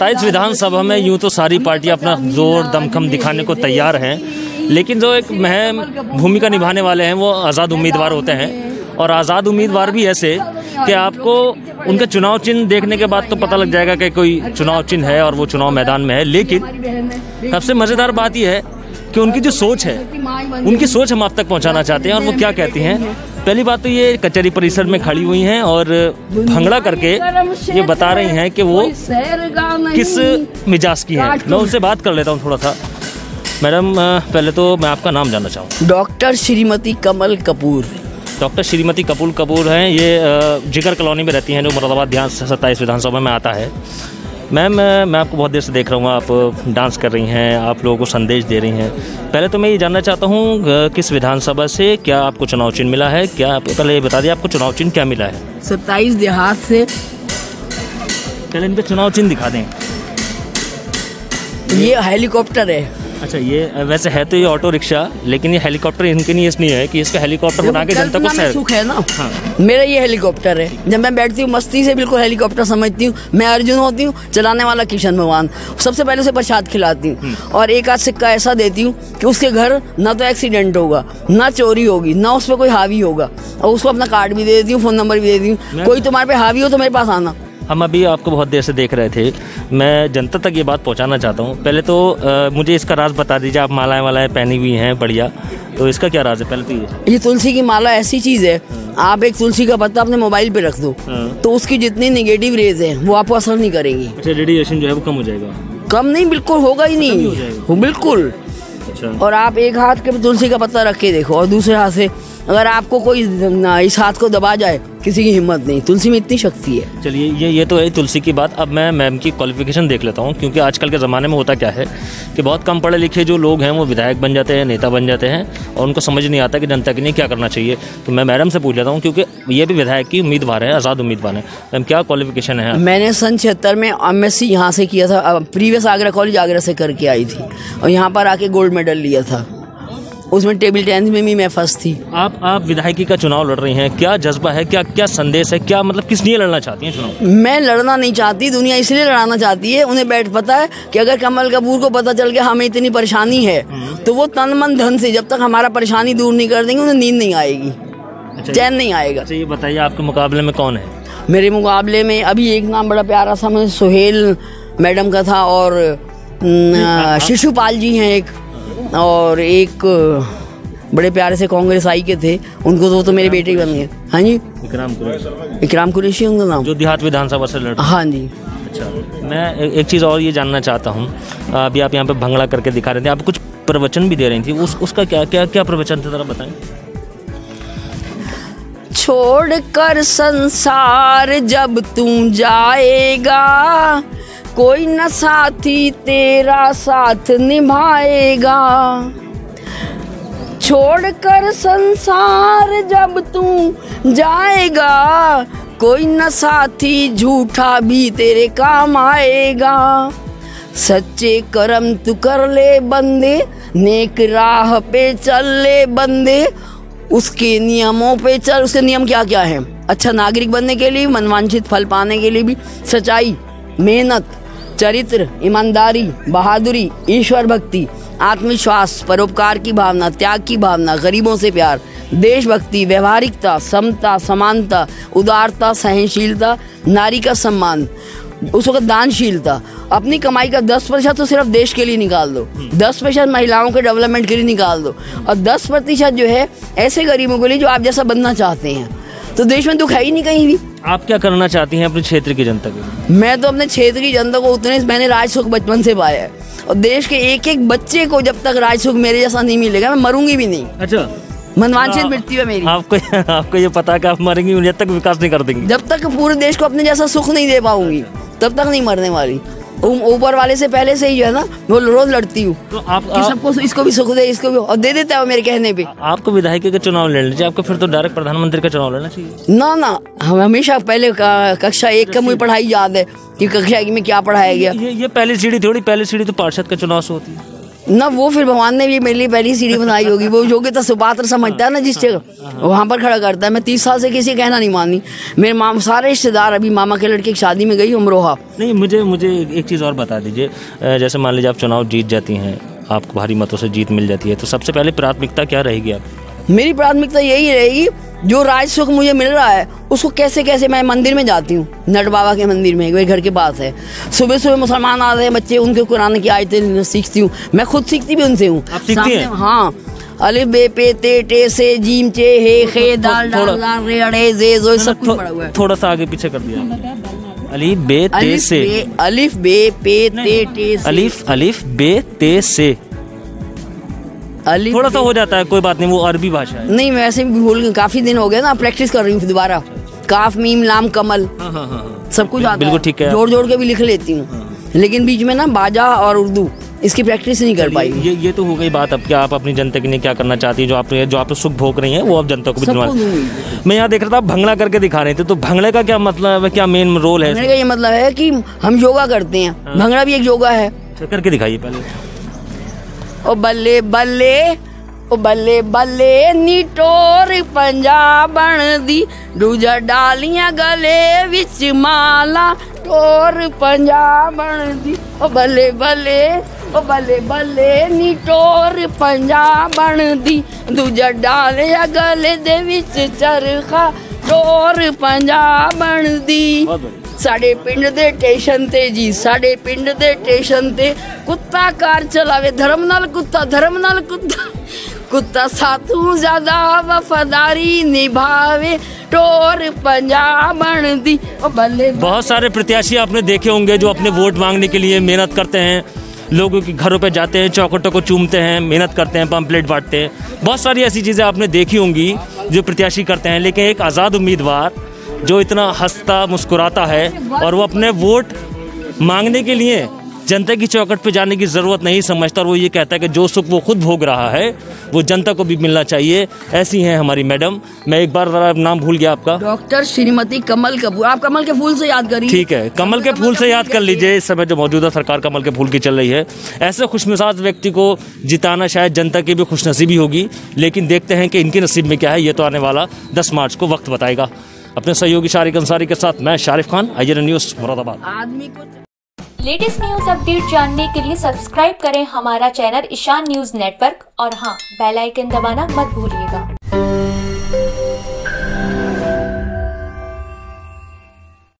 27 विधानसभा में यूं तो सारी पार्टियां अपना जोर दमखम दिखाने को तैयार हैं, लेकिन जो एक अहम भूमिका निभाने वाले हैं वो आज़ाद उम्मीदवार होते हैं। और आज़ाद उम्मीदवार भी ऐसे कि आपको उनका चुनाव चिन्ह देखने के बाद तो पता लग जाएगा कि कोई चुनाव चिन्ह है और वो चुनाव मैदान में है। लेकिन सबसे मज़ेदार बात यह है कि उनकी जो सोच है, उनकी सोच हम आप तक पहुंचाना चाहते हैं। और वो क्या कहती हैं? पहली बात तो ये कचहरी परिसर में खड़ी हुई हैं और भंगड़ा करके ये बता रही हैं कि वो किस मिजाज की हैं। मैं उनसे बात कर लेता हूँ थोड़ा सा। मैडम, पहले तो मैं आपका नाम जानना चाहूँ। डॉक्टर श्रीमती कमल कपूर। डॉक्टर श्रीमती कपूर हैं, ये जिगर कॉलोनी में रहती हैं, जो मुरादाबाद ध्यान 27 विधानसभा में आता है। मैम, मैं आपको बहुत देर से देख रहा हूँ, आप डांस कर रही हैं, आप लोगों को संदेश दे रही हैं। पहले तो मैं ये जानना चाहता हूँ किस विधानसभा से क्या आपको चुनाव चिन्ह मिला है? क्या पहले ये बता दिए आपको चुनाव चिन्ह क्या मिला है? 27 देहात से। पहले इन पे चुनाव चिन्ह दिखा दें। ये हेलीकॉप्टर है। अच्छा, ये वैसे है तो ये ऑटो रिक्शा, लेकिन ये हेलीकॉप्टर इनके लिए इसलिए है कि इसका हेलीकॉप्टर बना के जनता को सुख है ना। हाँ। मेरा ये हेलीकॉप्टर है। जब मैं बैठती हूँ मस्ती से बिल्कुल हेलीकॉप्टर समझती हूँ। मैं अर्जुन होती हूँ, चलाने वाला किशन भगवान। सबसे पहले उसे प्रसाद खिलाती हूँ और एक आध सिक्का ऐसा देती हूँ कि उसके घर ना तो एक्सीडेंट होगा, ना चोरी होगी, ना उस पर कोई हावी होगा। और उसको अपना कार्ड भी दे देती हूँ, फ़ोन नंबर भी दे देती हूँ। कोई तुम्हारे पे हावी हो तो मेरे पास आना। हम अभी आपको बहुत देर से देख रहे थे। मैं जनता तक ये बात पहुंचाना चाहता हूं। पहले तो मुझे इसका राज बता दीजिए। आप मालाएं पहनी हुई हैं, बढ़िया, तो इसका क्या राज है? पहले तो ये तुलसी की माला ऐसी चीज़ है, आप एक तुलसी का पत्ता अपने मोबाइल पे रख दो तो उसकी जितनी नेगेटिव रेज है वो आपको असर नहीं करेंगी। अच्छा, रेडिएशन जो है वो कम हो जाएगा? कम नहीं, बिल्कुल होगा ही नहीं, बिल्कुल। अच्छा। और आप एक हाथ के तुलसी का पत्ता रख के देखो और दूसरे हाथ से अगर आपको कोई इस हाथ को दबा जाए, किसी की हिम्मत नहीं। तुलसी में इतनी शक्ति है। चलिए, ये तो है तुलसी की बात। अब मैं मैम की क्वालिफिकेशन देख लेता हूँ, क्योंकि आजकल के ज़माने में होता क्या है कि बहुत कम पढ़े लिखे जो लोग हैं वो विधायक बन जाते हैं, नेता बन जाते हैं, और उनको समझ नहीं आता कि जनता के लिए क्या करना चाहिए। तो मैं मैडम से पूछ लेता हूँ, क्योंकि ये भी विधायक की उम्मीदवार है, आज़ाद उम्मीदवार है। मैम, क्या क्वालिफिकेशन है? मैंने सन 76 में MSc यहाँ से किया था। प्रीवियस आगरा कॉलेज आगरा से करके आई थी और यहाँ पर आके गोल्ड मेडल लिया था। उसमें टेबल टेनिस में भी मैं फर्स्ट थी। आप विधायकी का चुनाव लड़ रही हैं, क्या जज्बा है, क्या संदेश है, क्या मतलब किस लिए लड़ना चाहती हैं चुनाव? मैं लड़ना नहीं चाहती, दुनिया इसलिए लड़ाना चाहती है। उन्हें पता है कि अगर कमल कपूर को पता चल गया हमें इतनी परेशानी है तो वो तन मन धन से जब तक हमारा परेशानी दूर नहीं कर देंगे उन्हें नींद नहीं आएगी। अच्छा, चैन नहीं आएगा। अच्छा, ये बताइए आपके मुकाबले में कौन है? मेरे मुकाबले में अभी एक नाम बड़ा प्यारा सा मुझे सुहेल मैडम का था और शिशुपाल जी हैं एक, और एक बड़े प्यारे से कांग्रेस आई के थे, उनको तो मेरे बेटे ही बन गए। हाँ जी, इकराम कुरैशी उनका नाम, जो देहात विधानसभा से लड़। हाँ जी। अच्छा, मैं एक चीज़ और ये जानना चाहता हूँ। अभी आप यहाँ पे भंगड़ा करके दिखा रहे थे, आप कुछ प्रवचन भी दे रही थी, उसका क्या प्रवचन था, जरा बताएं। छोड़ कर संसार जब तू जाएगा, कोई न साथी तेरा साथ निभाएगा। छोड़कर संसार जब तू जाएगा, कोई न साथी झूठा भी तेरे काम आएगा। सच्चे कर्म तू कर ले बंदे, नेक राह पे चल ले बंदे, उसके नियमों पे चल। उसके नियम क्या क्या हैं? अच्छा नागरिक बनने के लिए, मनवांछित फल पाने के लिए भी सच्चाई, मेहनत, चरित्र, ईमानदारी, बहादुरी, ईश्वर भक्ति, आत्मविश्वास, परोपकार की भावना, त्याग की भावना, गरीबों से प्यार, देशभक्ति, व्यवहारिकता, समता, समानता, उदारता, सहनशीलता, नारी का सम्मान, उस वक्त दानशीलता। अपनी कमाई का 10% तो सिर्फ देश के लिए निकाल दो, 10% महिलाओं के डेवलपमेंट के लिए निकाल दो, और 10% जो है ऐसे गरीबों के लिए जो आप जैसा बनना चाहते हैं। तो देश में दुख है ही नहीं कहीं भी। आप क्या करना चाहती हैं अपने क्षेत्र की जनता के लिए? मैं तो अपने क्षेत्र की जनता को उतने, मैंने राज सुख बचपन से पाया है, और देश के एक एक बच्चे को जब तक राज सुख मेरे जैसा नहीं मिलेगा मैं मरूंगी भी नहीं। अच्छा, मनवांछित मृत्यु है मेरी। आपको ये पता है कि आप मरेंगी, जब तक विकास नहीं कर देंगी, जब तक पूरे देश को अपने जैसा सुख नहीं दे पाऊंगी तब तक नहीं मरने वाली। ऊपर वाले से पहले से ही जो है ना वो रोज लड़ती हूँ तो आप सबको इसको भी सुख दे, इसको भी, और दे देता है मेरे कहने पे। आपको विधायकी का चुनाव लड़ना चाहिए, आपको फिर तो डायरेक्ट प्रधानमंत्री का चुनाव लड़ना चाहिए। ना हम हमेशा पहले कक्षा 1 का मुझे पढ़ाई याद है कि कक्षा 1 में क्या पढ़ाया गया। ये पहली सीढ़ी थोड़ी, पहली सीढ़ी तो पार्षद का चुनाव से होती है। ना वो फिर भगवान ने भी मेरे लिए पहली सीढ़ी बनाई होगी। वो योग्यता सुपात्र समझता है ना जिस जगह, वहाँ पर खड़ा करता है। मैं 30 साल से किसी का कहना नहीं मानी। मेरे मामा सारे रिश्तेदार, अभी मामा के लड़के की शादी में गई अमरोहा। नहीं, मुझे एक चीज़ और बता दीजिए, जैसे मान लीजिए आप चुनाव जीत जाती हैं, आपको भारी मतों से जीत मिल जाती है, तो सबसे पहले प्राथमिकता क्या रहेगी आपकी? मेरी प्राथमिकता यही रहेगी, जो राज सुख मुझे मिल रहा है उसको कैसे कैसे, मैं मंदिर में जाती हूँ, नट बाबा के मंदिर में, मेरे घर के पास है। सुबह सुबह मुसलमान आते हैं बच्चे, उनके कुरान की आयतें सीखती हूँ। मैं खुद सीखती भी उनसे हूँ। आप सीखती हैं? हाँ। अलिफ बे पे ते टे से जीम चे हे खे दाल डाल लाल रे अड़े जे जो सब कुछ पढ़ा हुआ है। थोड़ा सा आगे पीछे कर दिया। अलिफ बे ते से, अलिफ बे पे ते टे से, अलिफ बे ते से, थोड़ा सा हो जाता है, कोई बात नहीं, वो अरबी भाषा है। नहीं, मैं वैसे भी भूल गई, काफी दिन हो गए ना, प्रैक्टिस कर रही हूँ दोबारा। काफ मीम लाम कमल सब कुछ आता है, बिल्कुल ठीक है, जोड़ जोड़ के भी लिख लेती हूँ। लेकिन बीच में ना बाजा और उर्दू इसकी प्रैक्टिस नहीं कर पाई। ये तो हो गई बात। अब क्या आप अपनी जनता के लिए क्या करना चाहती है, जो आप सुख भोग रही हैं वो आप जनता को भी दिलवा। मैं यहाँ देख रहा था भंगड़ा करके दिखा रहे थे, तो भंगड़े का क्या मतलब है, क्या मेन रोल है? भंगड़े का ये मतलब है कि हम योगा करते हैं। भंगड़ा भी एक योगा है। करके दिखाइए पहले। ओ बल्ले बल्ले, ओ बल्ले बल्ले नी टोर पंजाबण दी, दूजा डालियां गले विच माला, टोर पंजाबण दी। ओ बल्ले बल्ले, ओ बल्ले बल्ले नी टोर पंजाबण दी, दूजा डालियां गले दे विच चरखा, टोर पंजाबण दी। साडे पिंड दे स्टेशन ते जी, साडे पिंड दे स्टेशन ते कुत्ता कार चलावे, धर्म नाल कुत्ता, धर्म नाल कुत्ता, कुत्ता सातों ज्यादा वफादारी निभावे, टोर पंजाबण दी। ओ बल्ले। बहुत सारे प्रत्याशी आपने देखे होंगे जो अपने वोट मांगने के लिए मेहनत करते हैं, लोगों के घरों पे जाते हैं, चौखटों को चूमते हैं, मेहनत करते हैं, पंपलेट बांटते हैं। बहुत सारी ऐसी चीज़ें आपने देखी होंगी जो प्रत्याशी करते हैं। लेकिन एक आज़ाद उम्मीदवार जो इतना हंसता मुस्कुराता है और वो अपने वोट मांगने के लिए जनता की चौखट पे जाने की ज़रूरत नहीं समझता, और वो ये कहता है कि जो सुख वो खुद भोग रहा है वो जनता को भी मिलना चाहिए। ऐसी हैं हमारी मैडम। मैं एक बार ज़रा नाम भूल गया आपका। डॉक्टर श्रीमती कमल कपूर। आप कमल के फूल से याद करिए। ठीक है, कमल के फूल से याद कर लीजिए। इस समय जो मौजूदा सरकार कमल के फूल की चल रही है, ऐसे खुशमिजाज व्यक्ति को जिताना शायद जनता की भी खुशनसीबी होगी। लेकिन देखते हैं कि इनके नसीब में क्या है, ये तो आने वाला 10 मार्च को वक्त बताएगा। अपने सहयोगी शारिक अंसारी के साथ मैं शारिफ खान, IJN न्यूज़ मुरादाबाद। आदमी को लेटेस्ट न्यूज अपडेट जानने के लिए सब्सक्राइब करें हमारा चैनल ईशान न्यूज नेटवर्क, और हाँ, बेल आइकन दबाना मत भूलिएगा।